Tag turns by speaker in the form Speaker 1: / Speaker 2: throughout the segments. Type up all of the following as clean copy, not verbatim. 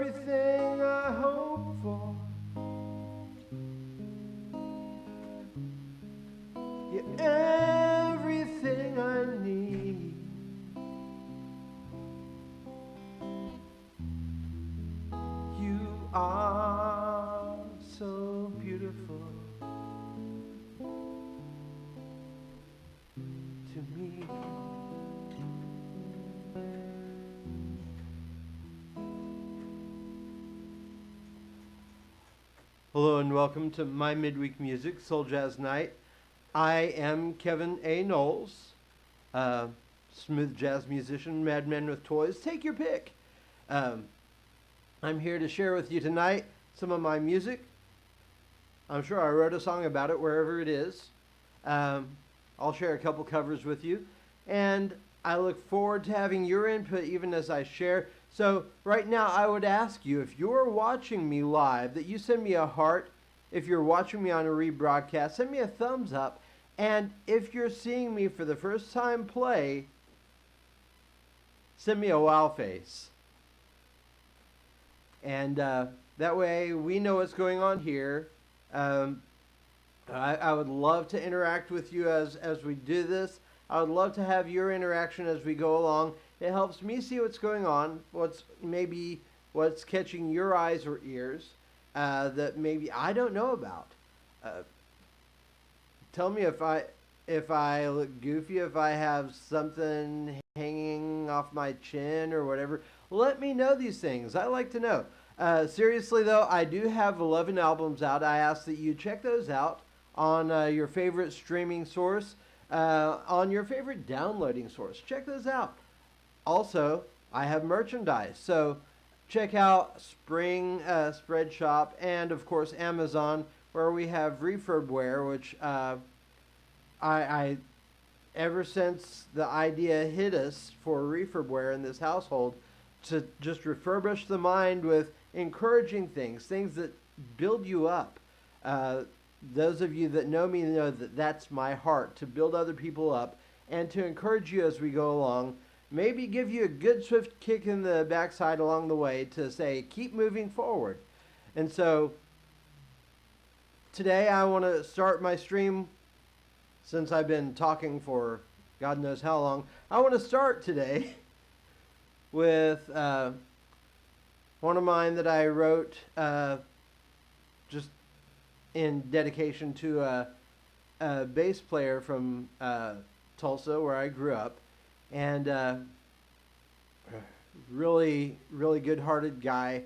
Speaker 1: everything I hope for. You're everything I need. You are so beautiful to me. Hello and welcome to my midweek music, Soul Jazz Night. I am Kevin A. Knowles, smooth jazz musician, madman with toys. Take your pick. I'm here to share with you tonight some of my music. I'm sure I wrote a song about it wherever it is. I'll share a couple covers with you. And I look forward to having your input even as I share. So right now I would ask you, if you're watching me live, that you send me a heart. If you're watching me on a rebroadcast, send me a thumbs up. And if you're seeing me for the first time play, send me a wow face. And that way we know what's going on here. I would love to interact with you as we do this. I would love to have your interaction as we go along. It helps me see what's going on, what's catching your eyes or ears that maybe I don't know about. Tell me if I look goofy, if I have something hanging off my chin or whatever. Let me know these things. I like to know. Seriously though, I do have 11 albums out. I ask that you check those out on your favorite streaming source, on your favorite downloading source. Check those out. Also, I have merchandise, so check out Spring Spread Shop and, of course, Amazon, where we have refurbware, which I ever since the idea hit us for refurbware in this household, to just refurbish the mind with encouraging things that build you up. Those of you that know me know that that's my heart, to build other people up and to encourage you as we go along. Maybe give you a good swift kick in the backside along the way to say, keep moving forward. And so today I want to start my stream, since I've been talking for God knows how long. I want to start today with one of mine that I wrote just in dedication to a bass player from Tulsa, where I grew up. And really good-hearted guy.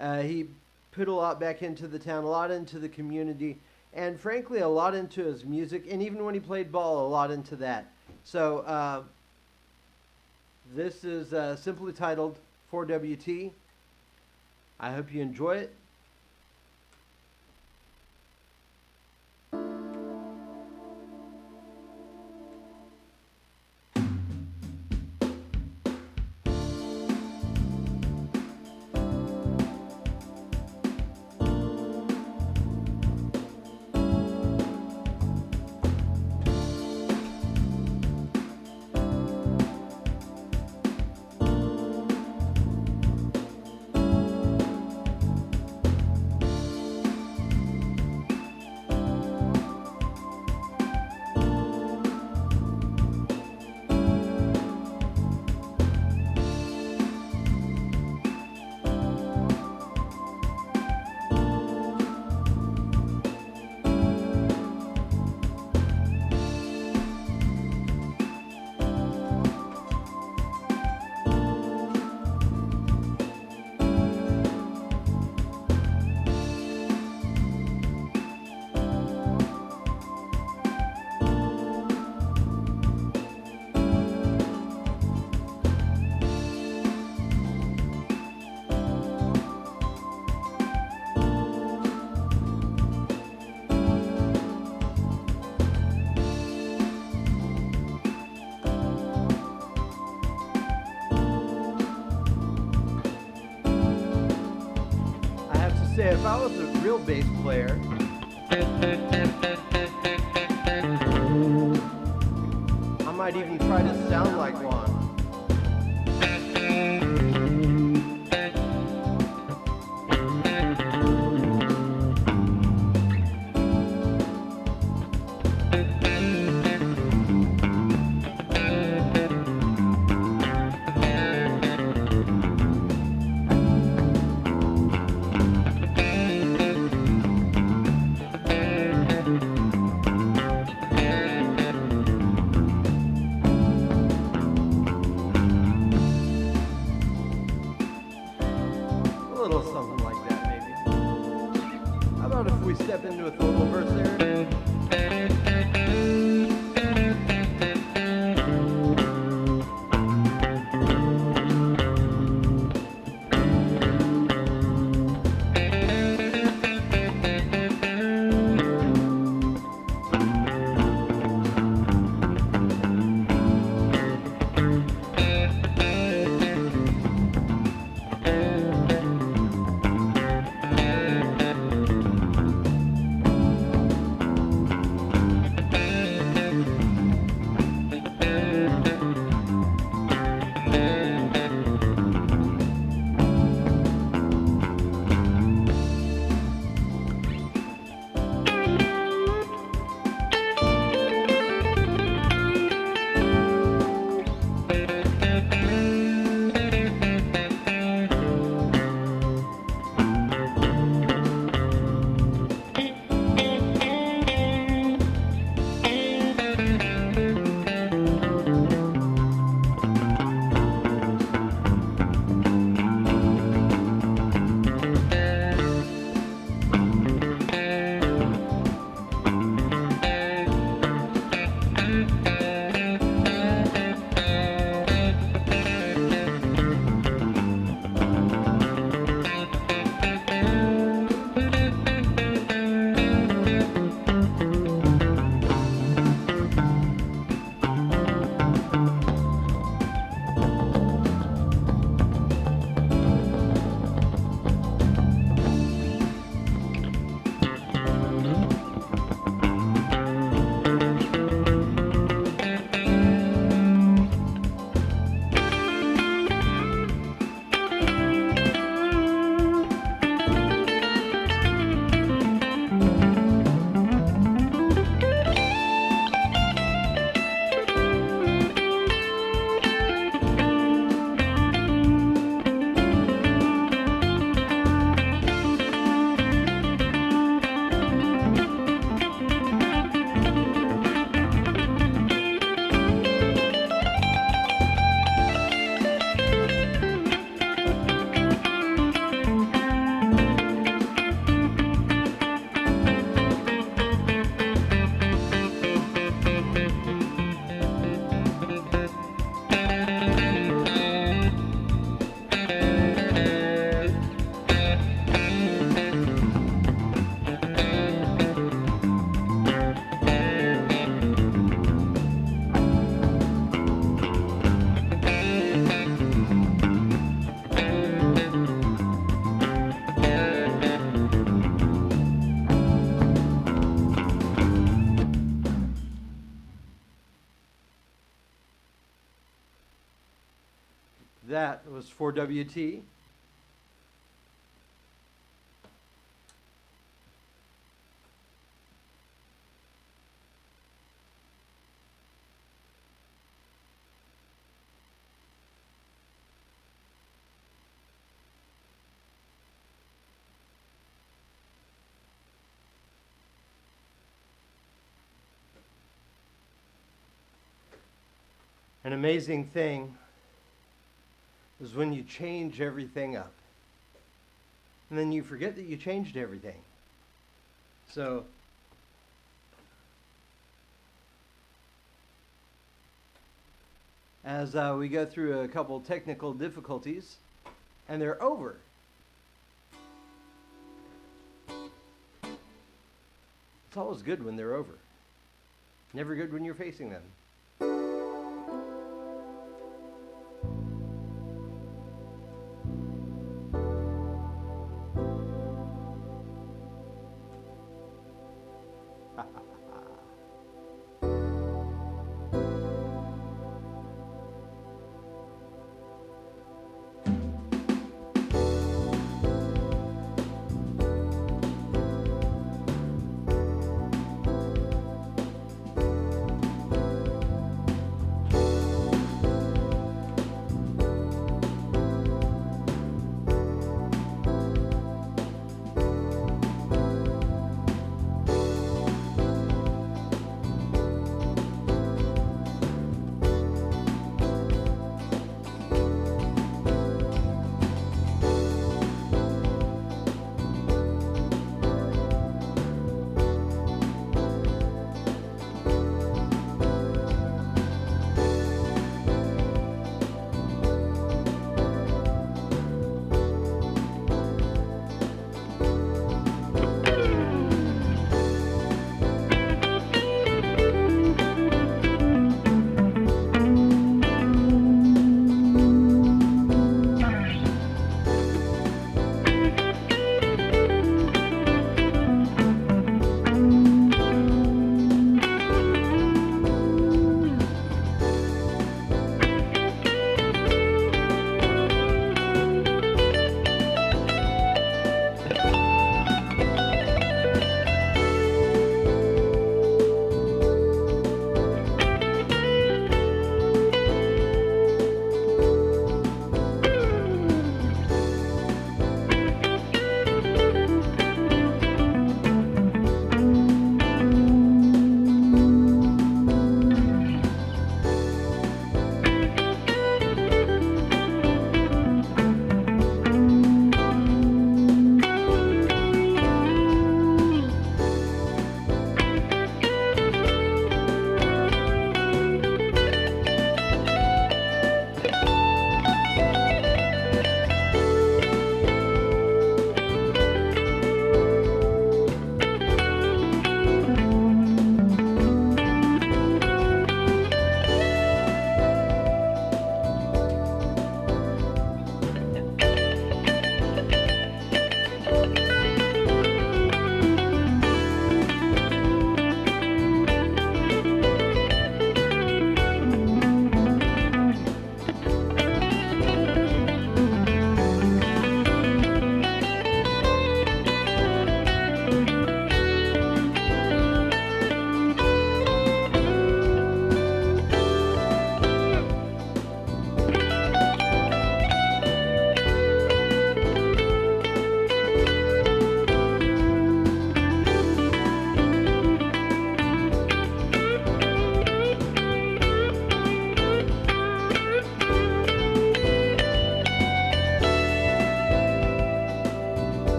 Speaker 1: He put a lot back into the town, a lot into the community, and frankly a lot into his music, and even when he played ball, a lot into that. So this is simply titled 4WT. I hope you enjoy it. If I was a real bass player, I might even try to sound like one. little something like that, maybe. How about if we step into a little verse there? That was 4WT. An amazing thing is when you change everything up. And then you forget that you changed everything. So, as we go through a couple technical difficulties, and they're over. It's always good when they're over. Never good when you're facing them.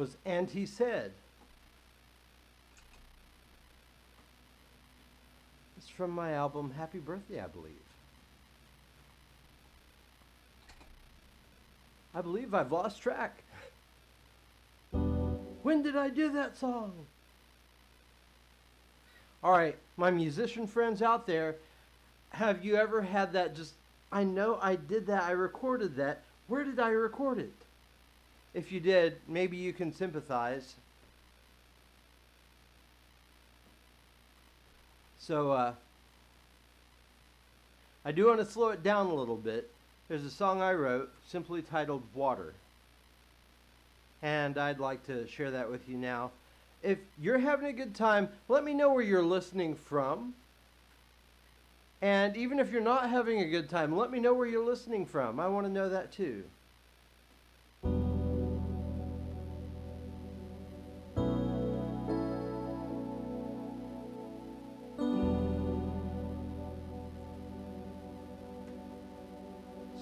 Speaker 1: was "And He Said." It's from my album Happy Birthday, I believe. I believe I've lost track. When did I do that song? All right, my musician friends out there, have you ever had that just, I know I did that, I recorded that. Where did I record it? If you did, maybe you can sympathize. So, I do want to slow it down a little bit. There's a song I wrote simply titled Water. And I'd like to share that with you now. If you're having a good time, let me know where you're listening from. And even if you're not having a good time, let me know where you're listening from. I want to know that too.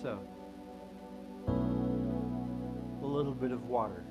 Speaker 1: so. A little bit of water.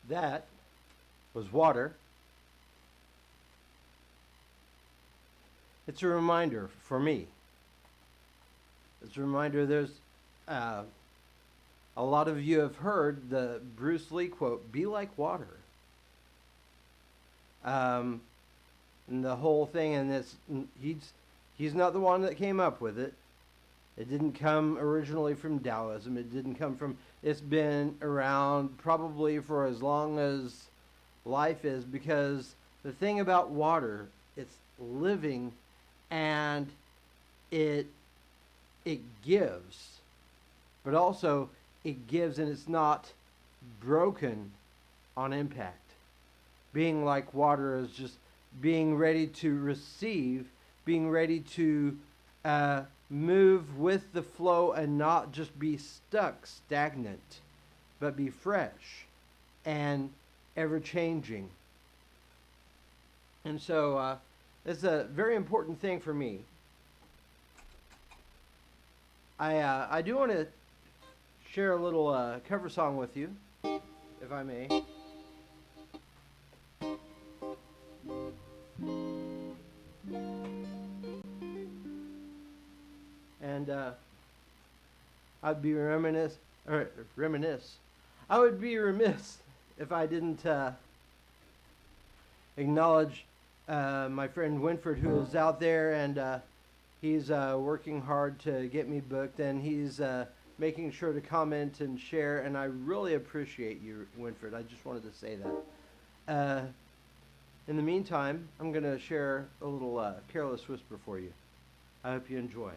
Speaker 1: That was water. It's a reminder for me. It's a reminder there's a lot of you have heard the Bruce Lee quote, "Be like water." And the whole thing, and this, he's not the one that came up with it. It didn't come originally from Taoism. It didn't come from, it's been around probably for as long as life is, because the thing about water, it's living, and it gives, but also it gives, and it's not broken on impact. Being like water is just being ready to receive, being ready to move with the flow and not just be stuck, stagnant, but be fresh and ever-changing. And so it's a very important thing for me. I do want to share a little cover song with you, if I may. And I'd be remiss. I would be remiss if I didn't acknowledge my friend Winford, who is out there, and he's working hard to get me booked, and he's making sure to comment and share, and I really appreciate you, Winford. I just wanted to say that. In the meantime, I'm going to share a little Careless Whisper for you. I hope you enjoy.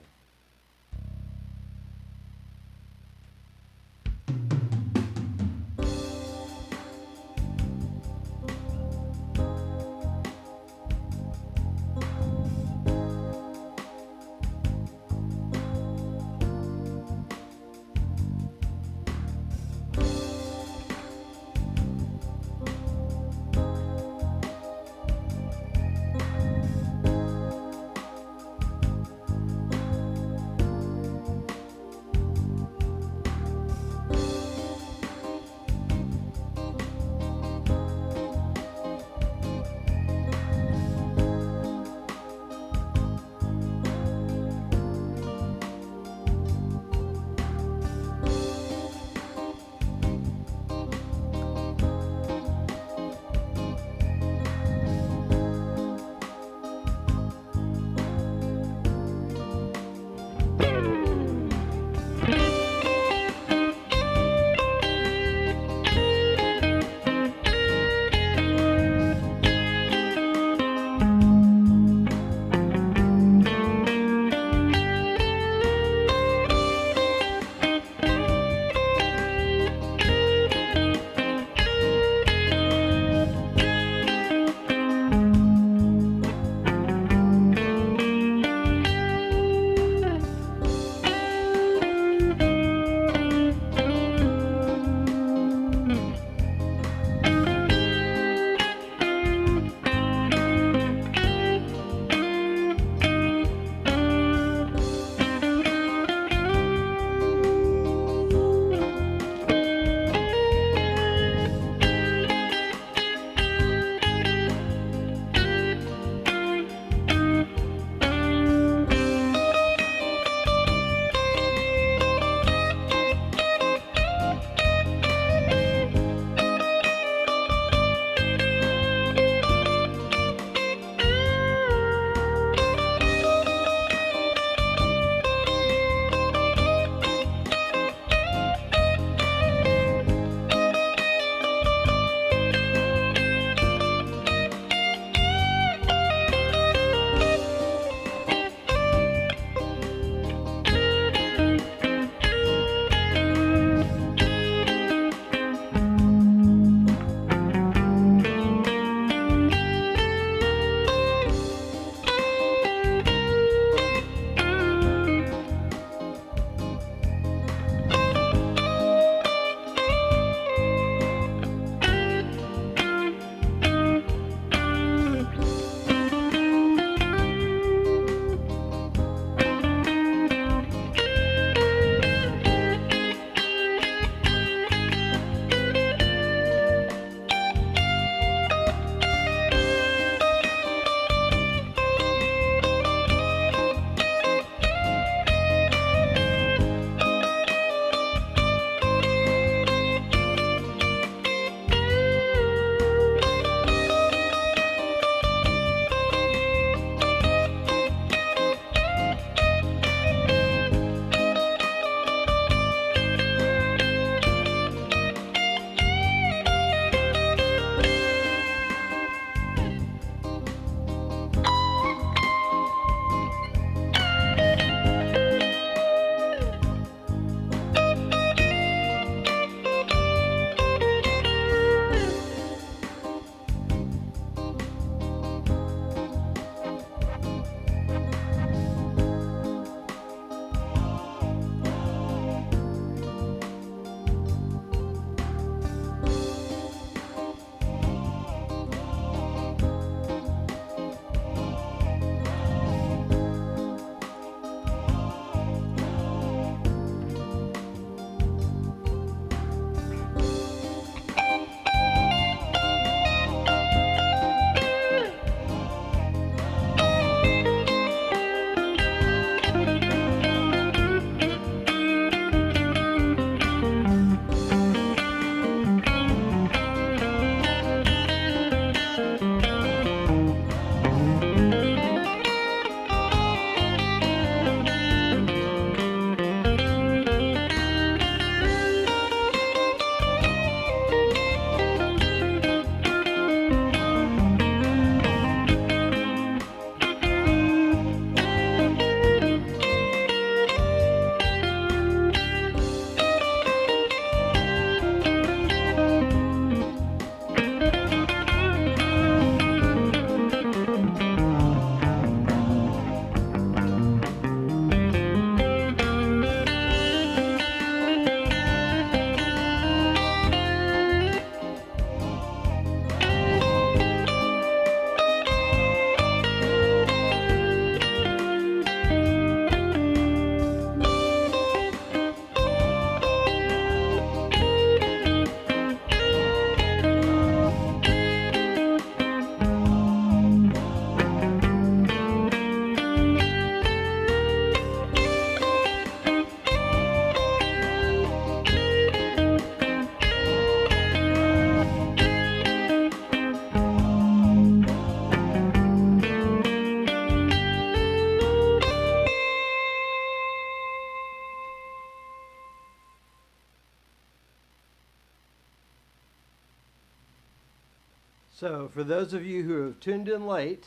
Speaker 1: So, for those of you who have tuned in late,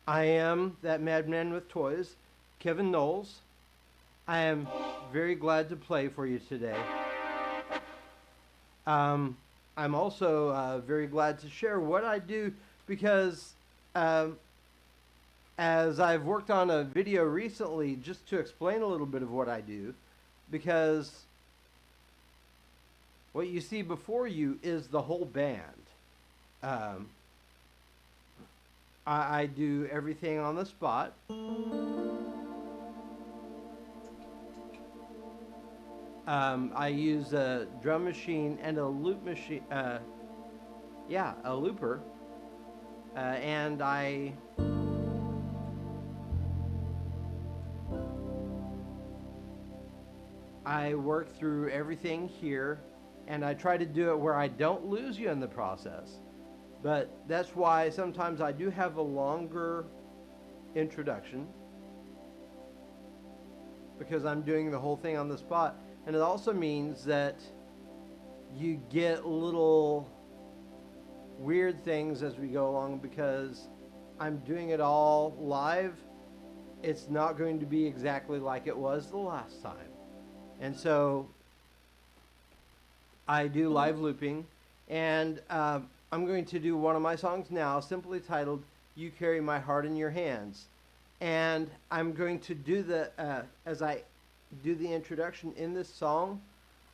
Speaker 1: I am that madman with toys, Kevin Knowles. I am very glad to play for you today. I'm also very glad to share what I do because as I've worked on a video recently just to explain a little bit of what I do, because what you see before you is the whole band. I do everything on the spot. I use a drum machine and a loop machine, a looper, and I work through everything here, and I try to do it where I don't lose you in the process. But that's why sometimes I do have a longer introduction, because I'm doing the whole thing on the spot. And it also means that you get little weird things as we go along, because I'm doing it all live. It's not going to be exactly like it was the last time. And so I do live looping, and I'm going to do one of my songs now, simply titled "You Carry My Heart in Your Hands." And I'm going to do as I do the introduction in this song,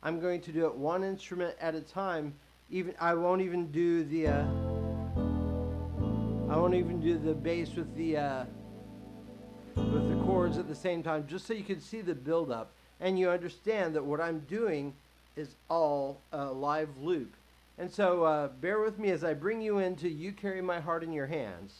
Speaker 1: I'm going to do it one instrument at a time. I won't even do the bass with the chords at the same time, just so you can see the build up and you understand that what I'm doing is all live loop. And so bear with me as I bring you into "You Carry My Heart in Your Hands."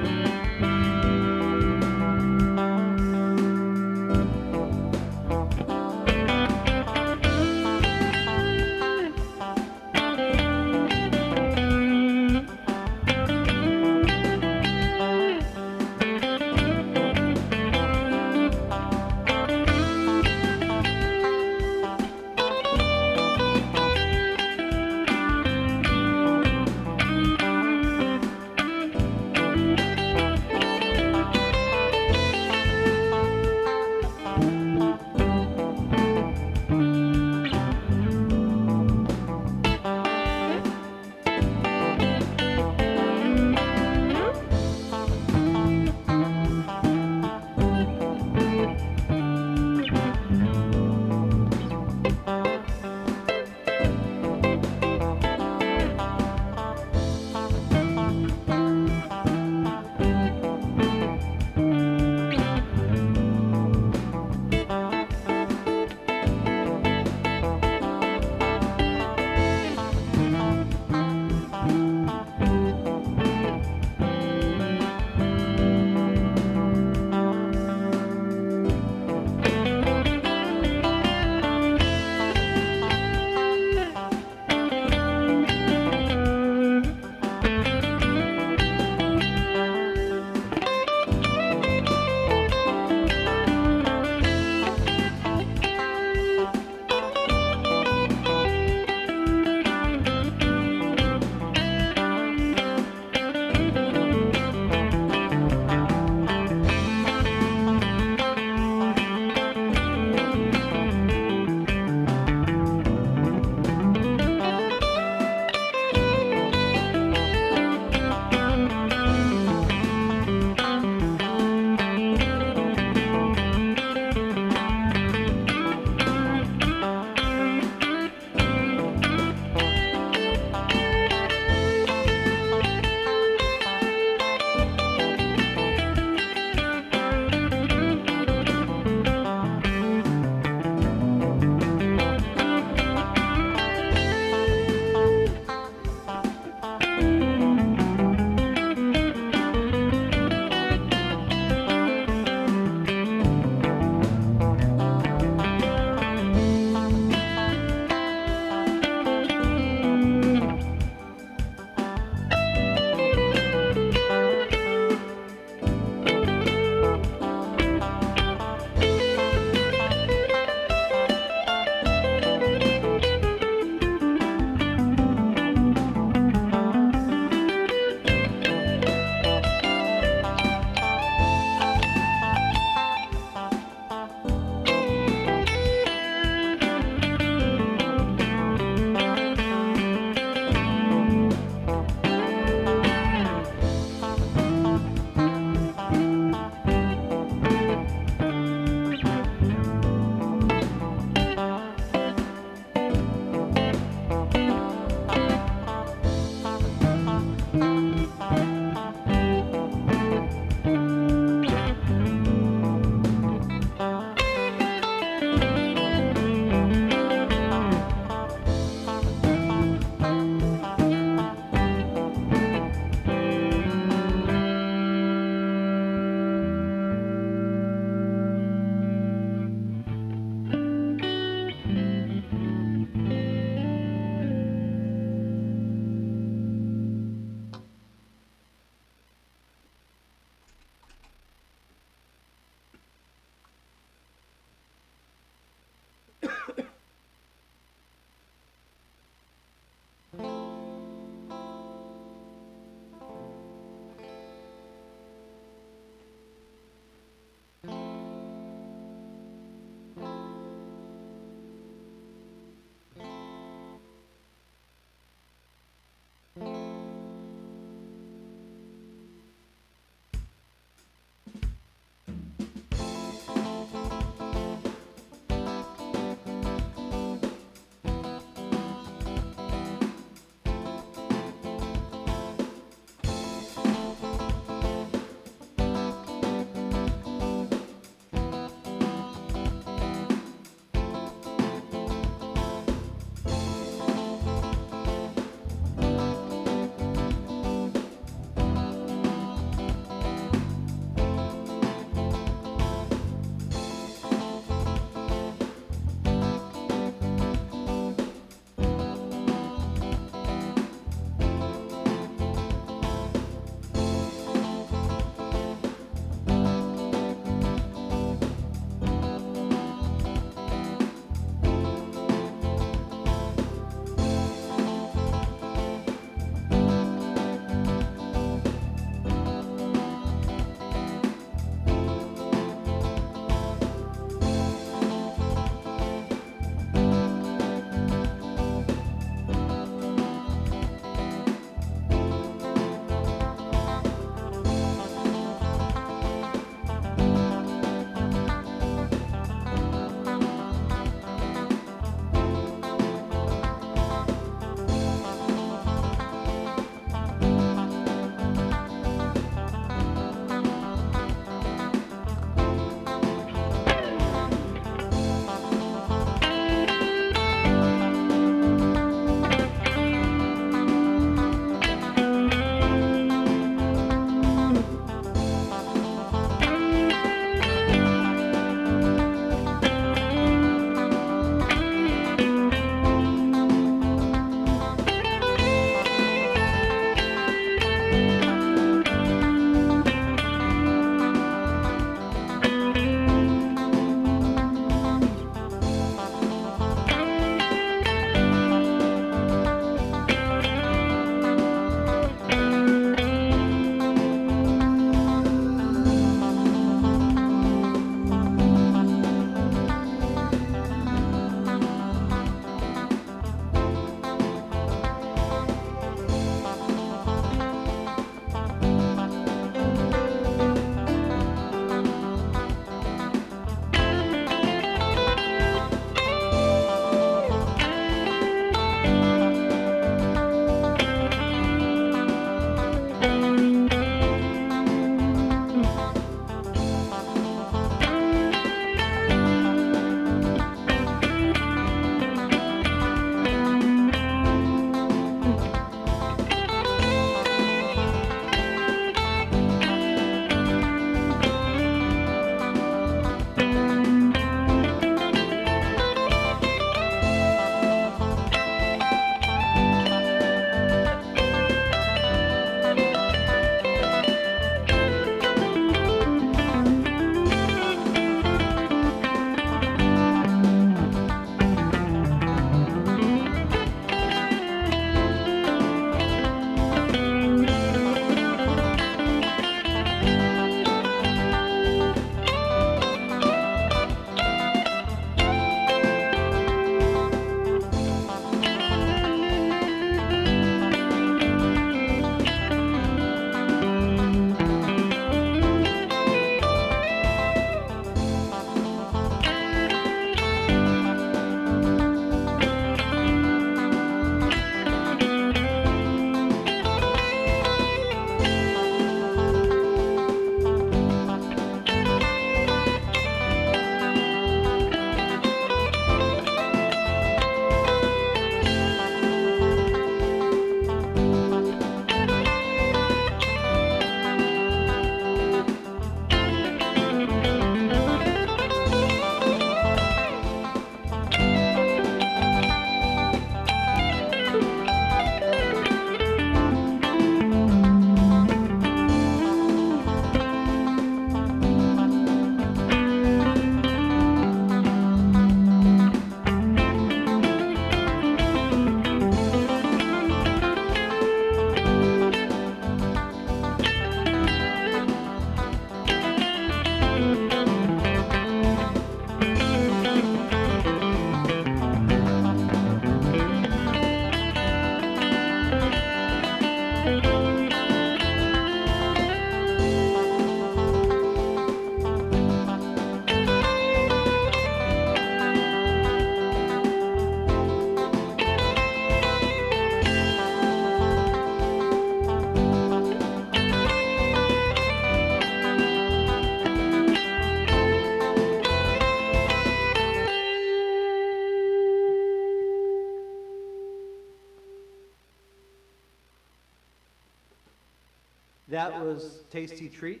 Speaker 1: That was Tasty Treat.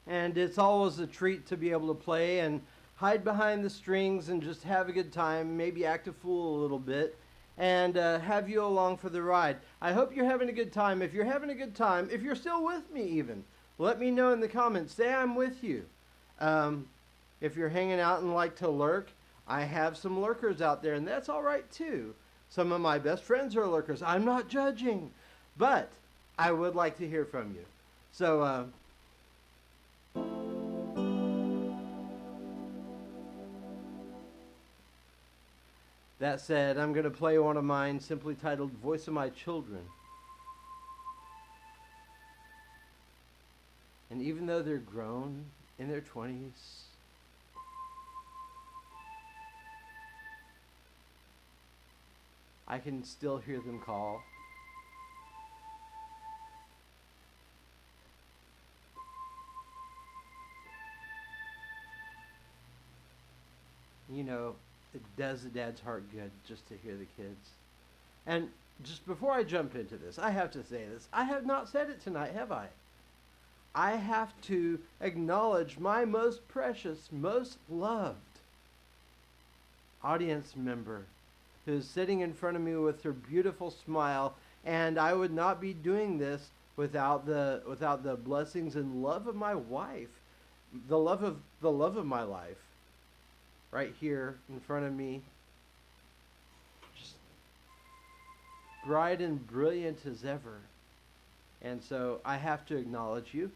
Speaker 1: And it's always a treat to be able to play and hide behind the strings and just have a good time, maybe act a fool a little bit, and have you along for the ride. I hope you're having a good time. If you're having a good time, if you're still with me even, let me know in the comments. Say I'm with you. If you're hanging out and like to lurk, I have some lurkers out there, and that's all right too. Some of my best friends are lurkers. I'm not judging, but I would like to hear from you. So, that said, I'm going to play one of mine simply titled Voice of My Children. And even though they're grown in their 20s, I can still hear them call. You know, it does a dad's heart good just to hear the kids. And just before I jump into this, I have to say this. I have not said it tonight, have I? I have to acknowledge my most precious, most loved audience member who's sitting in front of me with her beautiful smile, and I would not be doing this without the blessings and love of my wife, the love of my life, right here in front of me, just bright and brilliant as ever. And so I have to acknowledge you.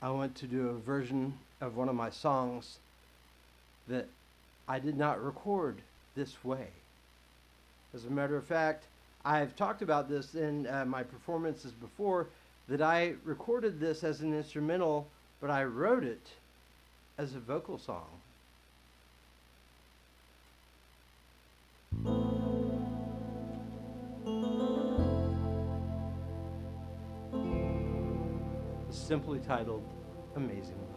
Speaker 1: I want to do a version of one of my songs that I did not record this way. As a matter of fact, I've talked about this in my performances before, that I recorded this as an instrumental, but I wrote it as a vocal song. Simply titled Amazing Love.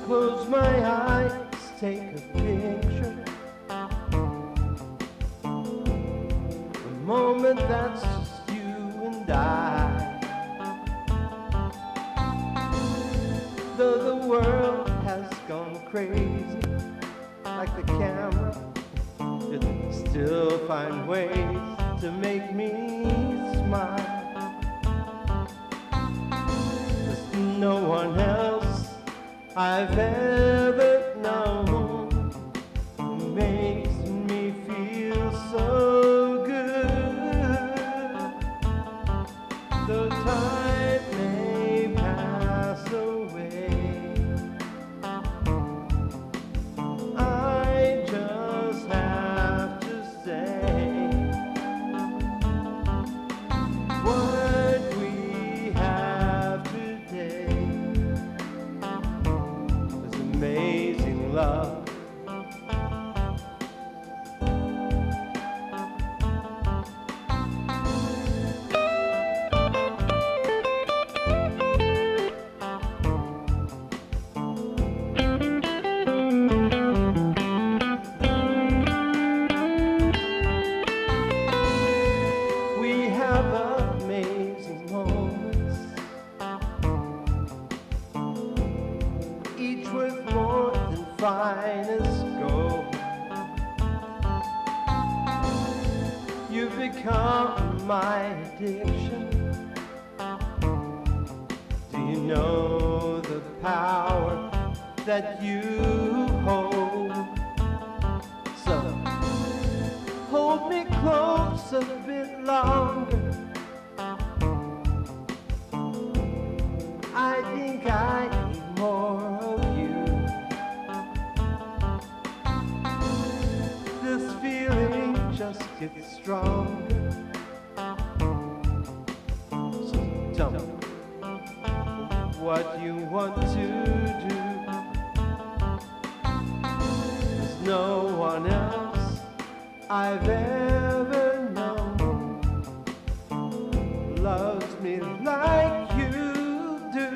Speaker 1: Close my eyes, take a picture. A moment that's just you and I. Though the world has gone crazy, like the camera, it still finds ways to make me smile. There's no one else I've ever known who makes me feel so good. Though time may pass away, I just have to say, what we have today is amazing love. We have amazing moments, each worth more than finest gold. You've become my addiction. Do you know the power that you hold? So hold me close a bit longer. I think I need more of you. This feeling just gets stronger. So tell me what you want to do. There's no one else I've ever known loves me like you do.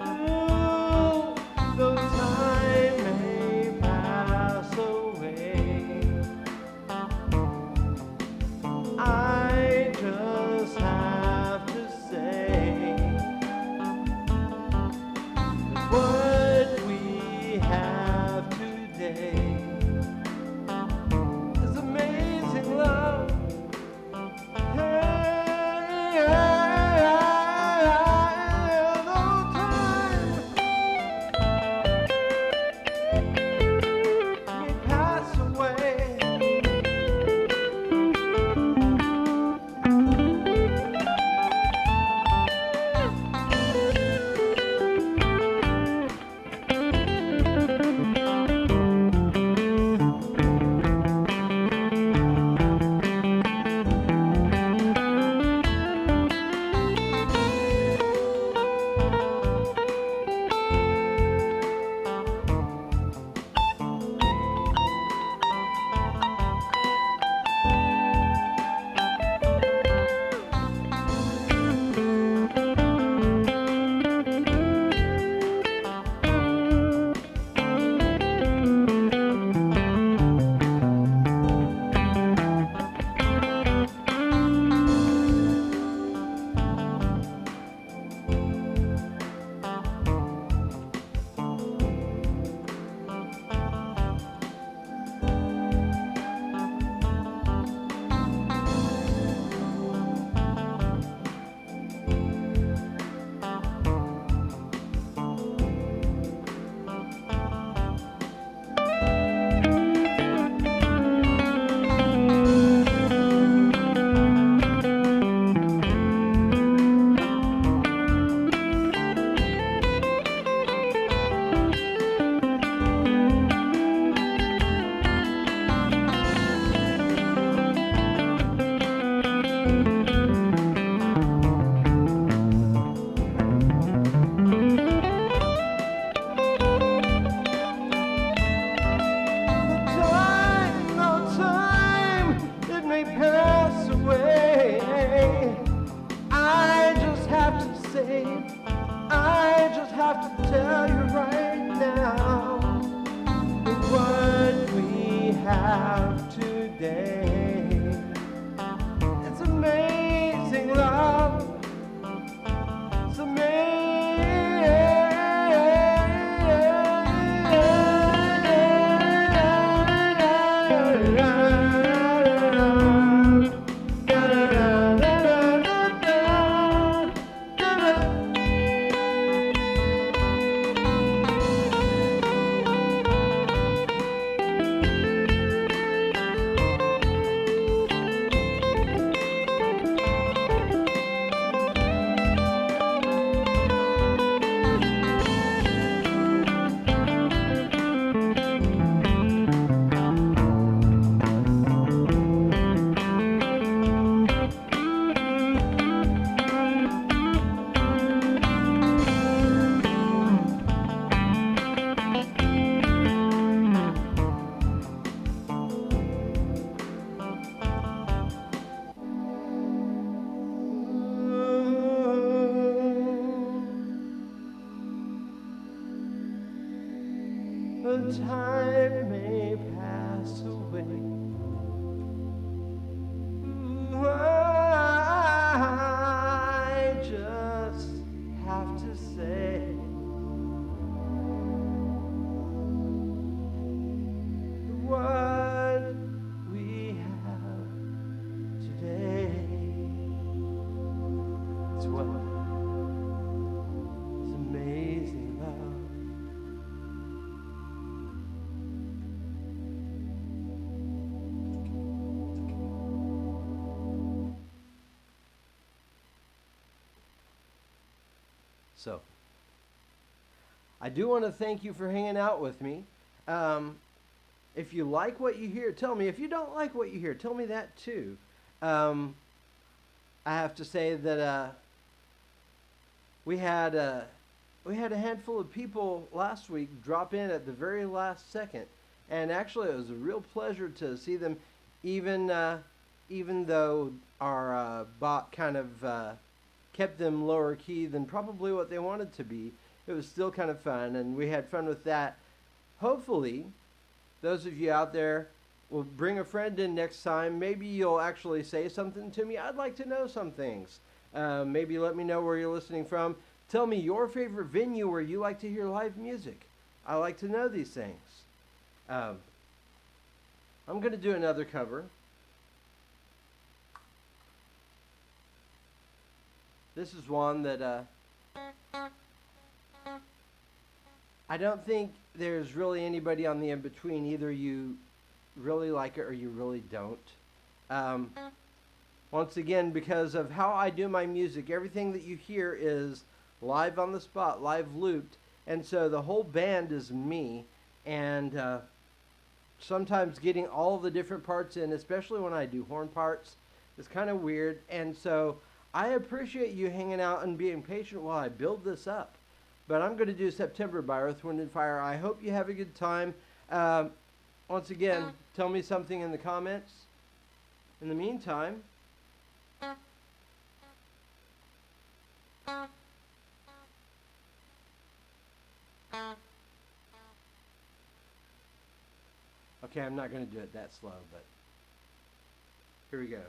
Speaker 1: Ooh, though time may pass away, I just have to say, what we have today is amazing love. Hey, yeah. may pass away, I just have to say, I just have to tell you right now, what we have today. It's amazing love. It's amazing. The time may pass away. Ooh, I just have to say, what we have today is what is amazing love. So, I do want to thank you for hanging out with me. If you like what you hear, tell me. If you don't like what you hear, tell me that too. I have to say that we had a handful of people last week drop in at the very last second, and actually it was a real pleasure to see them, even though our bot kind of kept them lower key than probably what they wanted to be. It was still kind of fun, and we had fun with that. Hopefully, those of you out there will bring a friend in next time. Maybe you'll actually say something to me. I'd like to know some things. Maybe let me know where you're listening from. Tell me your favorite venue where you like to hear live music. I like to know these things. I'm going to do another cover. This is one that I don't think there's really anybody on the in-between. Either you really like it or you really don't. Once again, because of how I do my music, everything that you hear is live on the spot, live looped, and so the whole band is me, and sometimes getting all the different parts in, especially when I do horn parts, is kind of weird, and so I appreciate you hanging out and being patient while I build this up. But I'm going to do September by Earth, Wind, and Fire. I hope you have a good time. Once again, tell me something in the comments. In the meantime, okay, I'm not going to do it that slow, but here we go.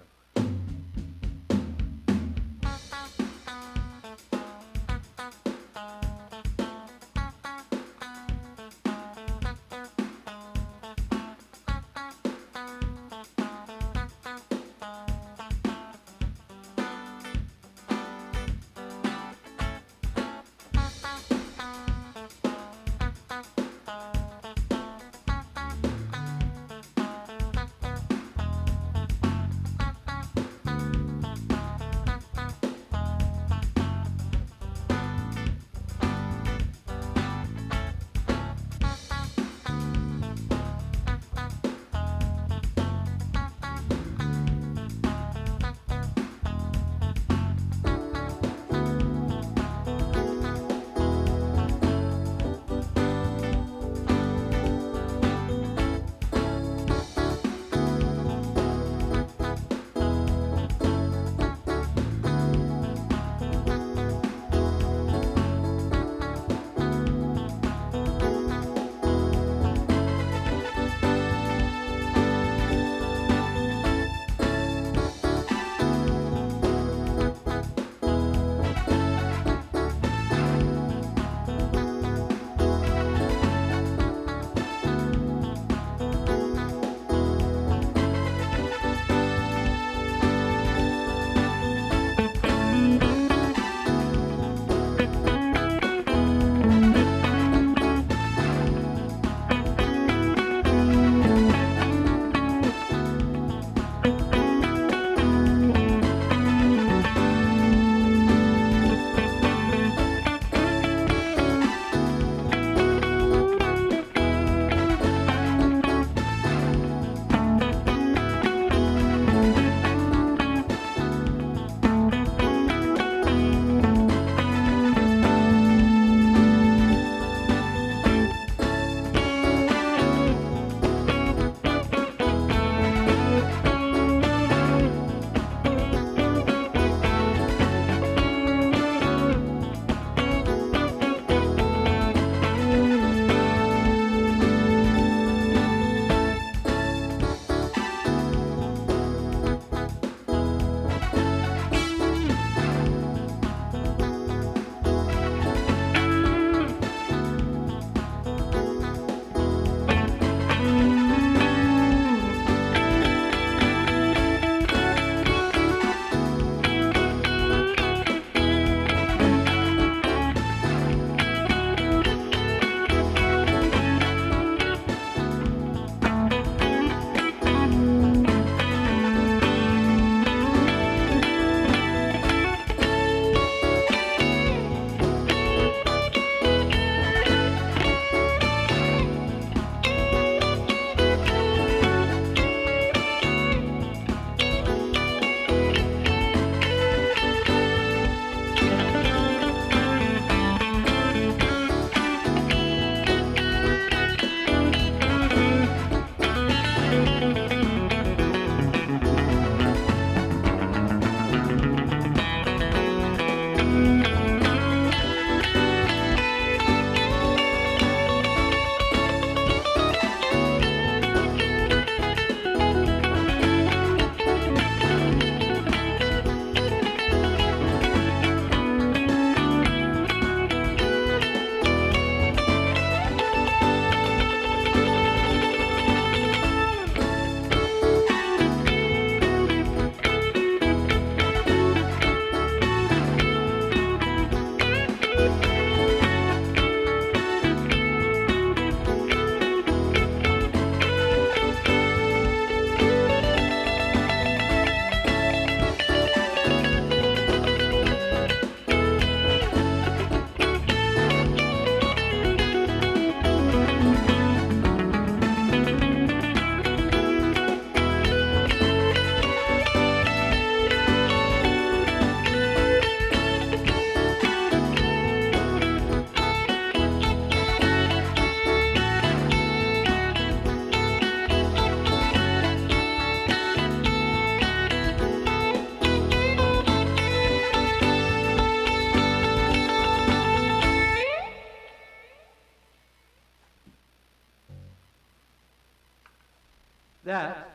Speaker 1: that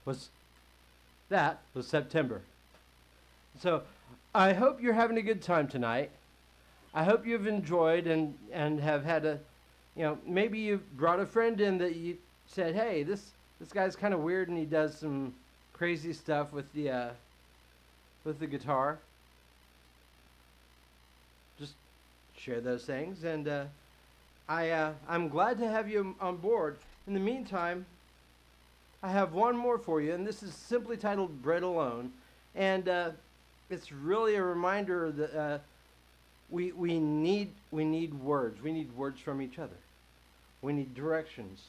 Speaker 1: was that was September. So I hope you're having a good time tonight. I hope you've enjoyed and have had a, maybe you brought a friend in that you said, hey, this guy's kind of weird and he does some crazy stuff with the guitar. Just share those things, and I'm glad to have you on board. In the meantime, I have one more for you, and this is simply titled "Bread Alone," and it's really a reminder that we need words. We need words from each other. We need directions.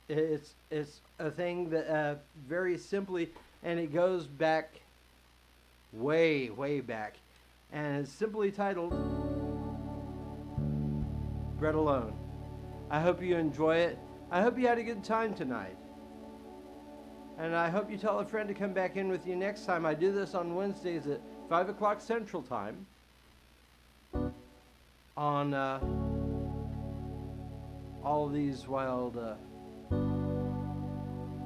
Speaker 1: It's a thing that very simply, and it goes back way back, and it's simply titled "Bread Alone." I hope you enjoy it. I hope you had a good time tonight. And I hope you tell a friend to come back in with you next time. I do this on Wednesdays at 5 o'clock Central Time on all of these wild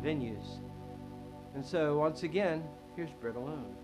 Speaker 1: venues. And so, once again, here's Bread Alone.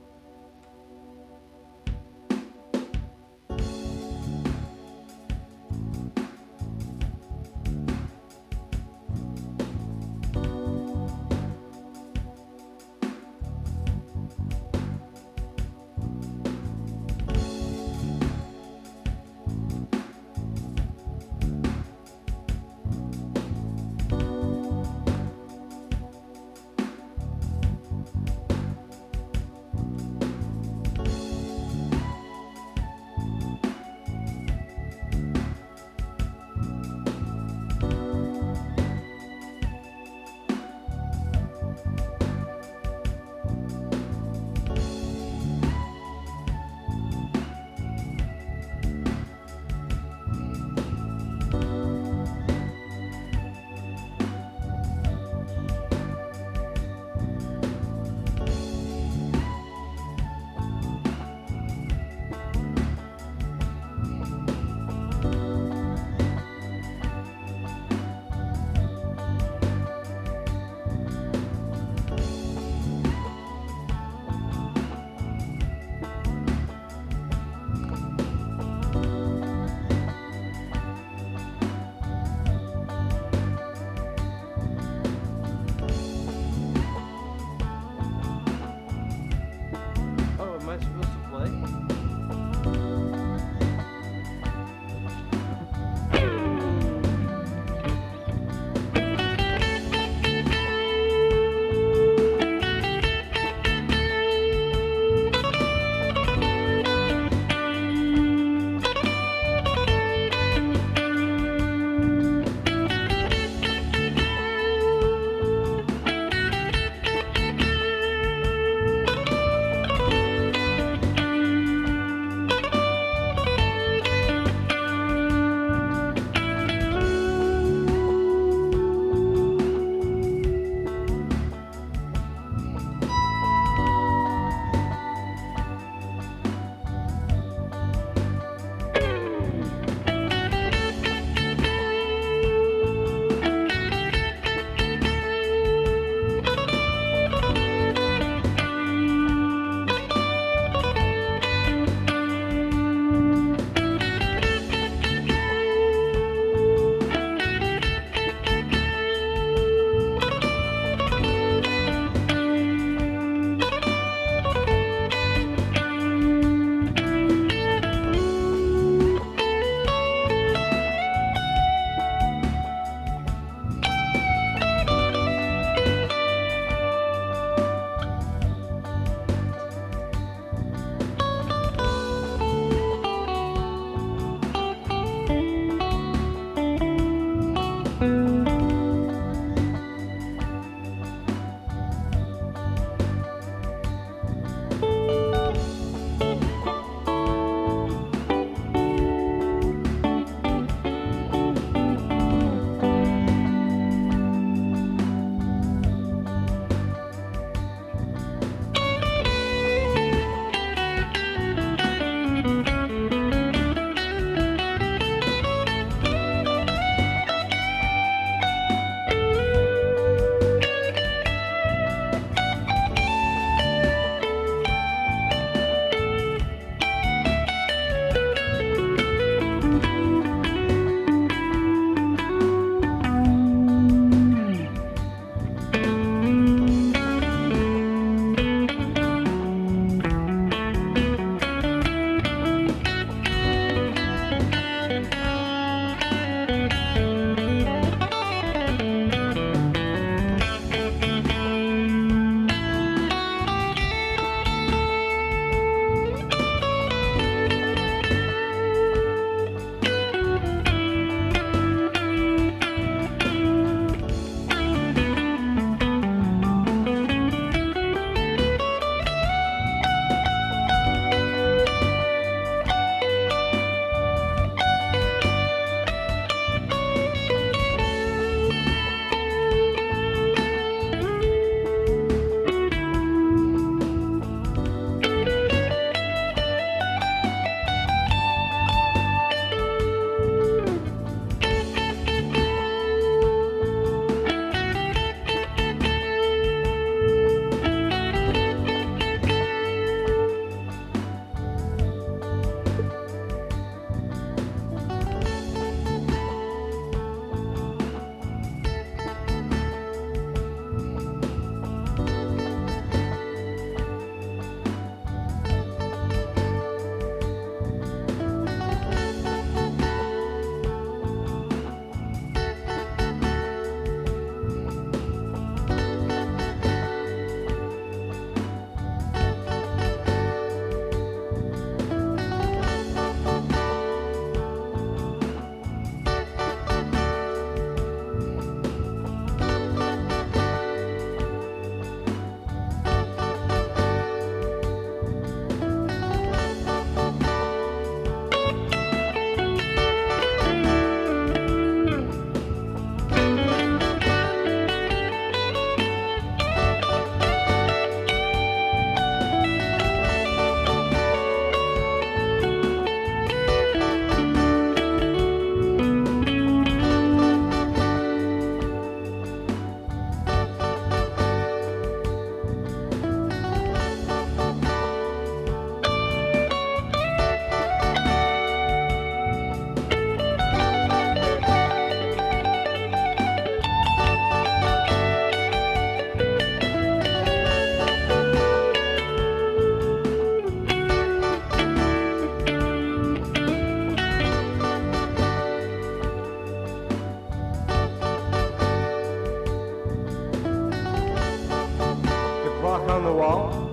Speaker 1: wall.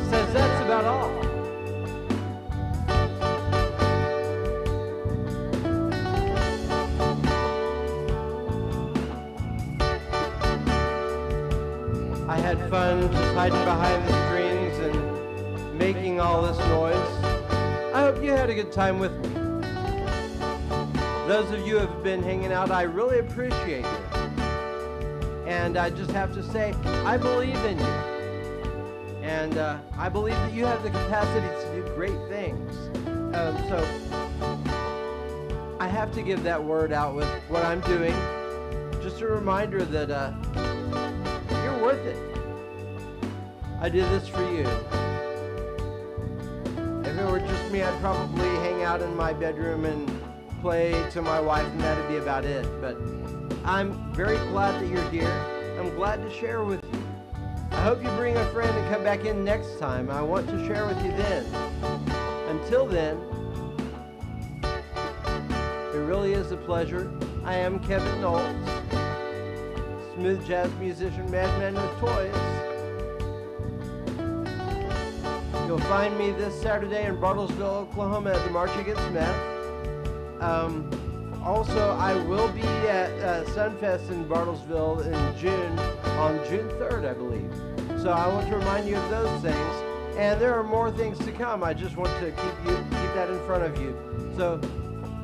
Speaker 1: Says that's about all. I had fun just hiding behind the screens and making all this noise. I hope you had a good time with me. Those of you who have been hanging out, I really appreciate you. And I just have to say, I believe in you. And I believe that you have the capacity to do great things. So I have to give that word out with what I'm doing. Just a reminder that you're worth it. I did this for you. If it were just me, I'd probably hang out in my bedroom and play to my wife, and that'd be about it. But I'm very glad that you're here. I'm glad to share with you. I hope you bring a friend and come back in next time. I want to share with you then. Until then, it really is a pleasure. I am Kevin Knowles, smooth jazz musician, madman with toys. You'll find me this Saturday in Bartlesville, Oklahoma at the March Against Meth. Also, I will be at Sunfest in Bartlesville in June, on June 3rd, I believe. So I want to remind you of those things. And there are more things to come. I just want to keep that in front of you. So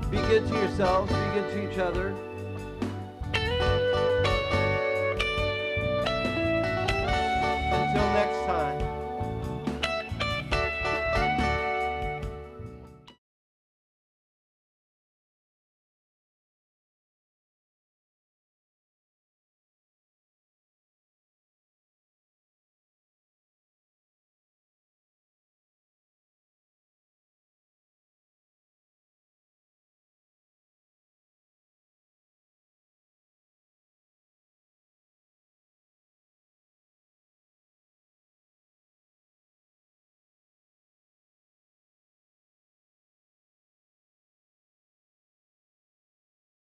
Speaker 1: be good to yourselves, be good to each other.